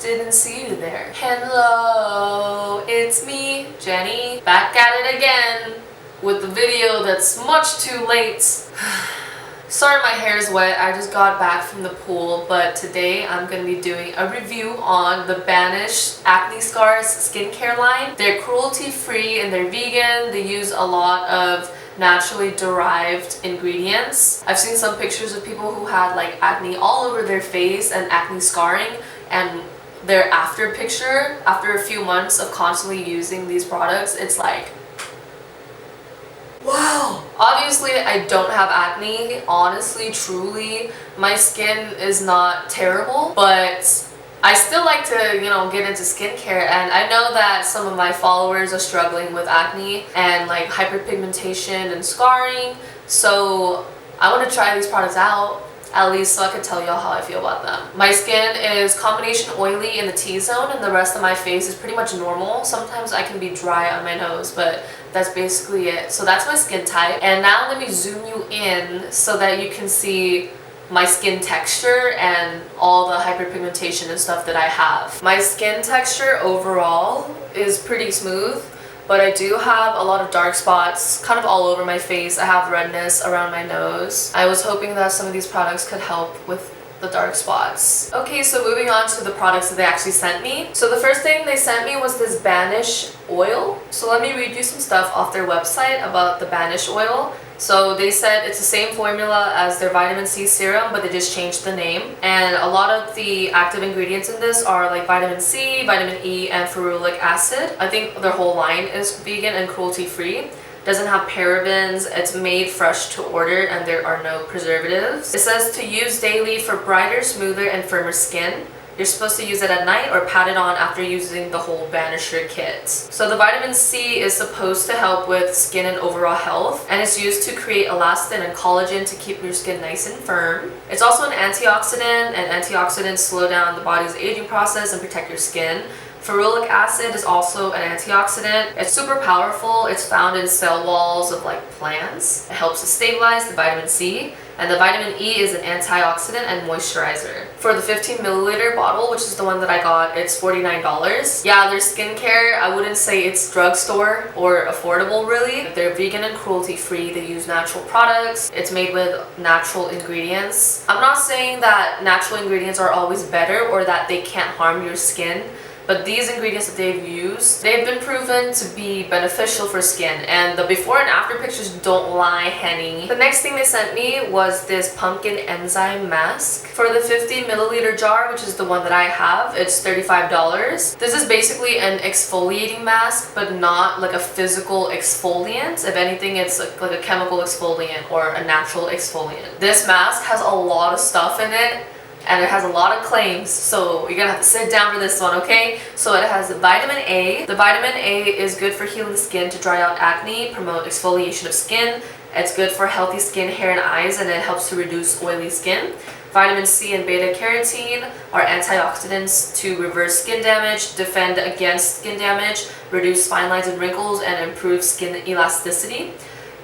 didn't see you there. Hello, it's me, Jenny, back at it again with the video that's much too late. Sorry my hair is wet, I just got back from the pool, but today I'm going to be doing a review on the Banish Acne Scars skincare line. They're cruelty-free and they're vegan. They use a lot of naturally derived ingredients. I've seen some pictures of people who had like acne all over their face and acne scarring, and their after picture, after a few months of constantly using these products, it's like, wow! Obviously, I don't have acne. Honestly, truly, my skin is not terrible, but I still like to, get into skincare, and I know that some of my followers are struggling with acne and like hyperpigmentation and scarring, so I want to try these products out, at least so I can tell y'all how I feel about them. My skin is combination oily in the T-zone, and the rest of my face is pretty much normal. Sometimes I can be dry on my nose, but that's basically it. So that's my skin type. And now let me zoom you in so that you can see my skin texture and all the hyperpigmentation and stuff that I have. My skin texture overall is pretty smooth, but I do have a lot of dark spots kind of all over my face. I have redness around my nose. I was hoping that some of these products could help with the dark spots. Okay, so moving on to the products that they actually sent me. So the first thing they sent me was this Banish oil. So let me read you some stuff off their website about the Banish oil. So they said it's the same formula as their vitamin C serum, but they just changed the name. And a lot of the active ingredients in this are like vitamin C, vitamin E, and ferulic acid. I think their whole line is vegan and cruelty-free. Doesn't have parabens, it's made fresh to order, and there are no preservatives. It says to use daily for brighter, smoother, and firmer skin. You're supposed to use it at night or pat it on after using the whole Banisher kit. So the vitamin C is supposed to help with skin and overall health, and it's used to create elastin and collagen to keep your skin nice and firm. It's also an antioxidant, and antioxidants slow down the body's aging process and protect your skin. Ferulic acid is also an antioxidant. It's super powerful. It's found in cell walls of like plants. It helps to stabilize the vitamin C. And the vitamin E is an antioxidant and moisturizer. For the 15 milliliter bottle, which is the one that I got, it's $49. Yeah, their skincare, I wouldn't say it's drugstore or affordable really. They're vegan and cruelty free. They use natural products. It's made with natural ingredients. I'm not saying that natural ingredients are always better or that they can't harm your skin, but these ingredients that they've used, they've been proven to be beneficial for skin, and the before and after pictures don't lie, henny. The next thing they sent me was this pumpkin enzyme mask. For the 50 milliliter jar, which is the one that I have, it's $35. This is basically an exfoliating mask, but not like a physical exfoliant. If anything, it's like a chemical exfoliant or a natural exfoliant. This mask has a lot of stuff in it, and it has a lot of claims, so you're gonna have to sit down for this one, okay? So it has vitamin A. The vitamin A is good for healing skin to dry out acne, promote exfoliation of skin. It's good for healthy skin, hair, and eyes, and it helps to reduce oily skin. Vitamin C and beta-carotene are antioxidants to reverse skin damage, defend against skin damage, reduce fine lines and wrinkles, and improve skin elasticity.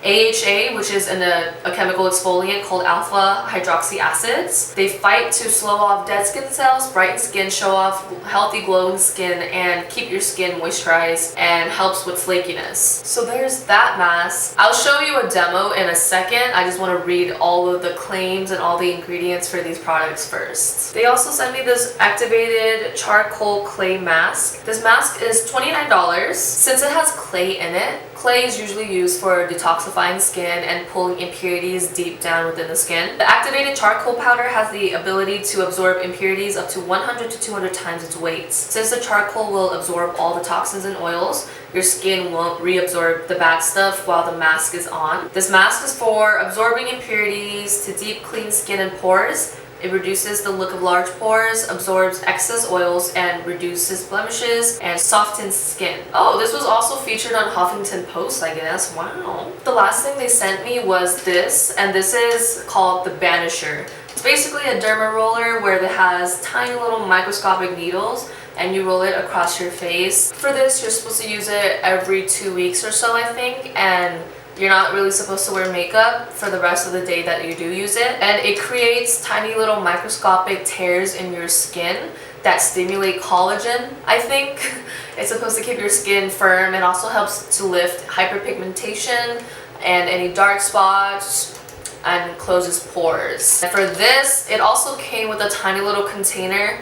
AHA, which is a chemical exfoliant called alpha hydroxy acids. They fight to slow off dead skin cells, brighten skin, show off healthy glowing skin, and keep your skin moisturized, and helps with flakiness. So there's that mask. I'll show you a demo in a second. I just want to read all of the claims and all the ingredients for these products first. They also sent me this activated charcoal clay mask. This mask is $29. Since it has clay in it, clay is usually used for detoxifying skin and pulling impurities deep down within the skin. The activated charcoal powder has the ability to absorb impurities up to 100 to 200 times its weight. Since the charcoal will absorb all the toxins and oils, your skin won't reabsorb the bad stuff while the mask is on. This mask is for absorbing impurities, to deep clean skin and pores. It reduces the look of large pores, absorbs excess oils, and reduces blemishes and softens skin. Oh, this was also featured on Huffington Post, I guess. Wow. The last thing they sent me was this, and this is called the Banisher. It's basically a derma roller where it has tiny little microscopic needles, and you roll it across your face. For this, you're supposed to use it every 2 weeks or so, I think, and you're not really supposed to wear makeup for the rest of the day that you do use it. And it creates tiny little microscopic tears in your skin that stimulate collagen, I think. It's supposed to keep your skin firm and also helps to lift hyperpigmentation and any dark spots and closes pores. And for this, it also came with a tiny little container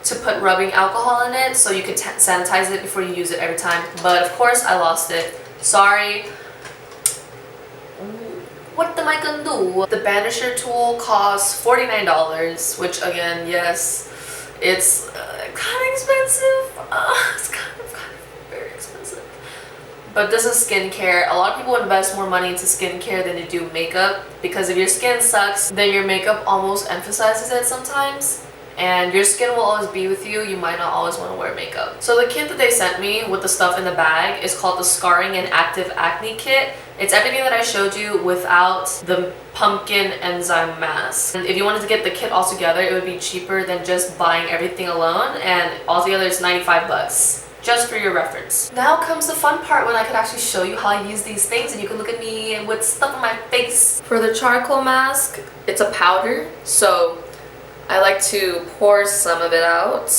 to put rubbing alcohol in it so you can sanitize it before you use it every time. But of course, I lost it. Sorry. What am I gonna do? The banisher tool costs $49, which again, yes, it's kind of expensive. It's kind of very expensive. But this is skincare. A lot of people invest more money into skincare than they do makeup because if your skin sucks, then your makeup almost emphasizes it sometimes. And your skin will always be with you. You might not always want to wear makeup. So the kit that they sent me with the stuff in the bag is called the Scarring and Active Acne Kit. It's everything that I showed you without the pumpkin enzyme mask. And if you wanted to get the kit all together, it would be cheaper than just buying everything alone. And altogether it's 95 bucks. Just for your reference. Now comes the fun part when I could actually show you how I use these things and you can look at me with stuff on my face. For the charcoal mask, it's a powder. So I like to pour some of it out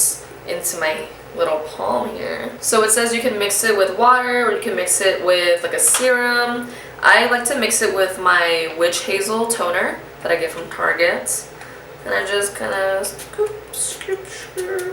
into my little palm here. So it says you can mix it with water or you can mix it with like a serum. I like to mix it with my witch hazel toner that I get from Target. And I just kind of scoop.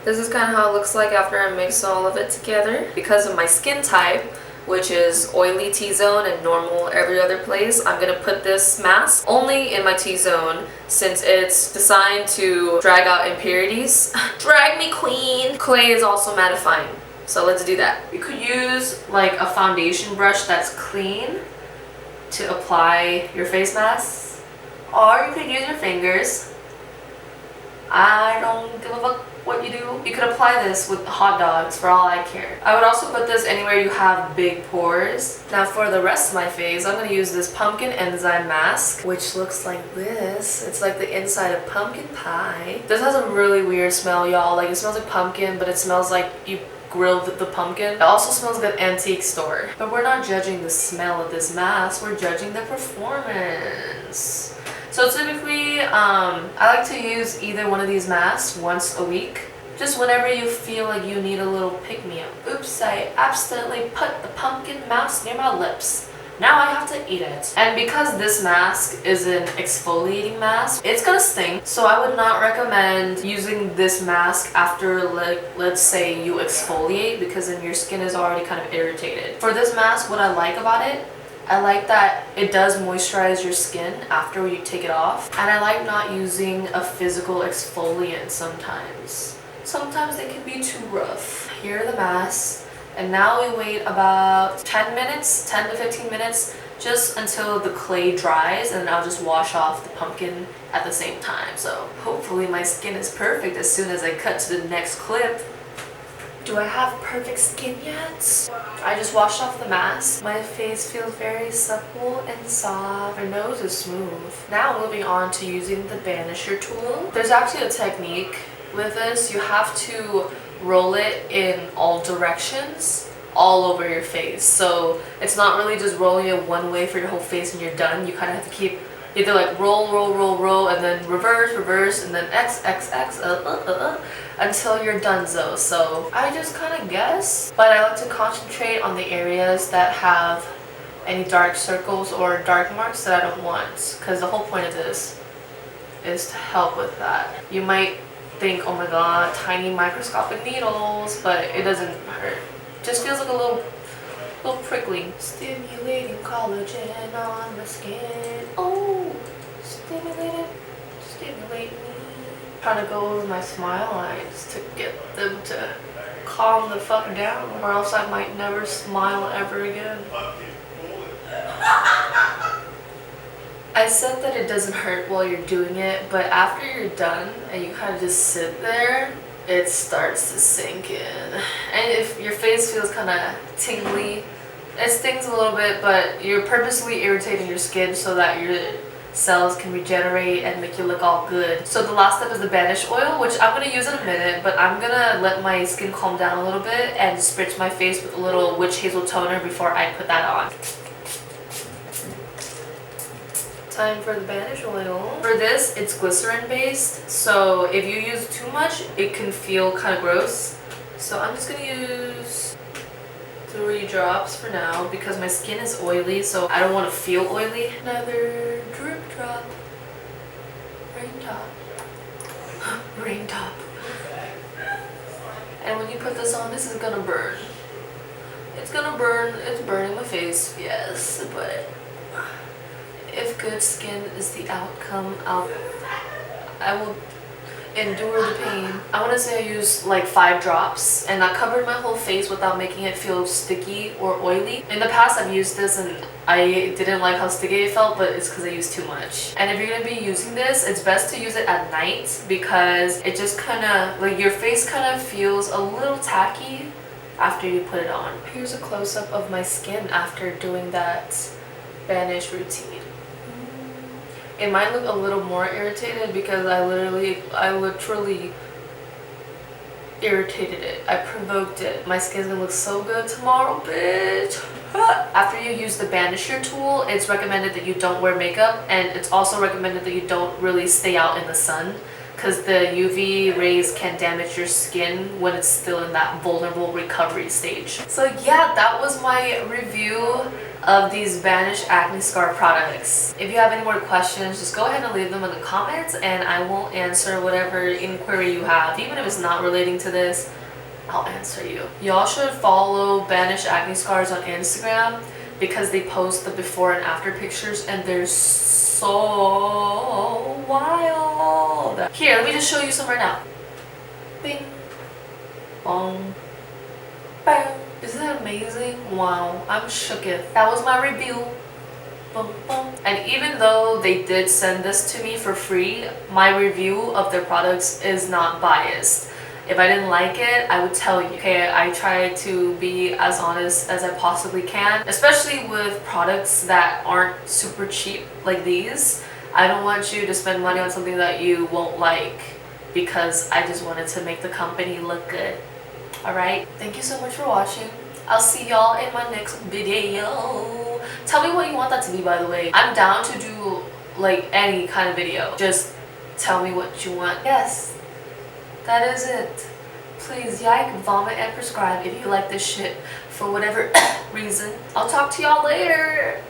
This is kind of how it looks like after I mix all of it together. Because of my skin type, which is oily T-zone and normal every other place, I'm gonna put this mask only in my T-zone since it's designed to drag out impurities. Drag me, queen! Clay is also mattifying, so let's do that. You could use like a foundation brush that's clean to apply your face mask, or you could use your fingers. I don't give a fuck what you do. You could apply this with hot dogs for all I care. I would also put this anywhere you have big pores. Now for the rest of my face, I'm going to use this pumpkin enzyme mask, which looks like this. It's like the inside of pumpkin pie. This has a really weird smell, y'all. Like it smells like pumpkin, but it smells like you grilled the pumpkin. It also smells like an antique store. But we're not judging the smell of this mask, we're judging the performance. So typically, I like to use either one of these masks once a week. Just whenever you feel like you need a little pick-me-up. Oops, I accidentally put the pumpkin mask near my lips. Now I have to eat it. And because this mask is an exfoliating mask, it's gonna stink. So I would not recommend using this mask after, like, let's say you exfoliate, because then your skin is already kind of irritated. For this mask, what I like about it, I like that it does moisturize your skin after you take it off. And I like not using a physical exfoliant sometimes. Sometimes they can be too rough. Here are the masks. And now we wait about 10 minutes, 10 to 15 minutes, just until the clay dries, and then I'll just wash off the pumpkin at the same time. So hopefully my skin is perfect as soon as I cut to the next clip. Do I have perfect skin yet? I just washed off the mask. My face feels very supple and soft. My nose is smooth. Now moving on to using the banisher tool. There's actually a technique with this. You have to roll it in all directions, all over your face. So it's not really just rolling it one way for your whole face and you're done. You kind of have to keep either like roll, roll, roll, roll, and then reverse, reverse, and then X, X, X, until you're donezo. So I just kind of guess, but I like to concentrate on the areas that have any dark circles or dark marks that I don't want, because the whole point of this is to help with that. You might think, oh my god, tiny microscopic needles, but it doesn't hurt. Just feels like a little prickly. Stimulating collagen on the skin. Oh, stimulate me. Trying to go over my smile lines to get them to calm the fuck down, or else I might never smile ever again. I said that it doesn't hurt while you're doing it, but after you're done and you kind of just sit there, it starts to sink in. And if your face feels kind of tingly, it stings a little bit, but you're purposely irritating your skin so that your cells can regenerate and make you look all good. So the last step is the banish oil, which I'm going to use in a minute, but I'm going to let my skin calm down a little bit and spritz my face with a little witch hazel toner before I put that on. Time for the banish oil. For this, it's glycerin based, so if you use too much, it can feel kind of gross. So I'm just gonna use 3 drops for now because my skin is oily, so I don't want to feel oily. Another drip drop. Rain top. Rain top. And when you put this on, this is gonna burn. It's gonna burn. It's burning my face, yes, but if good skin is the outcome, I will endure the pain. I want to say I used like 5 drops and that covered my whole face without making it feel sticky or oily. In the past I've used this and I didn't like how sticky it felt, but it's because I used too much. And if you're going to be using this, it's best to use it at night because it just kind of, like your face kind of feels a little tacky after you put it on. Here's a close-up of my skin after doing that banish routine. It might look a little more irritated because I literally irritated it. I provoked it. My skin's gonna look so good tomorrow, bitch. After you use the banisher tool, it's recommended that you don't wear makeup, and it's also recommended that you don't really stay out in the sun because the UV rays can damage your skin when it's still in that vulnerable recovery stage. So yeah, that was my review of these Banish acne scar products. If you have any more questions, just go ahead and leave them in the comments and I will answer whatever inquiry you have. Even if it's not relating to this, I'll answer you. Y'all should follow Banish acne scars on Instagram because they post the before and after pictures and they're so wild. Here, let me just show you some right now. Bing, bong, bang. Isn't that amazing? Wow, I'm shooketh. That was my review. Boom, boom. And even though they did send this to me for free, my review of their products is not biased. If I didn't like it, I would tell you. Okay, I try to be as honest as I possibly can, especially with products that aren't super cheap like these. I don't want you to spend money on something that you won't like because I just wanted to make the company look good. Alright, thank you so much for watching. I'll see y'all in my next video. Tell me what you want that to be, by the way. I'm down to do like any kind of video. Just tell me what you want. Yes, that is it. Please like, vomit, and subscribe if you like this shit for whatever reason. I'll talk to y'all later.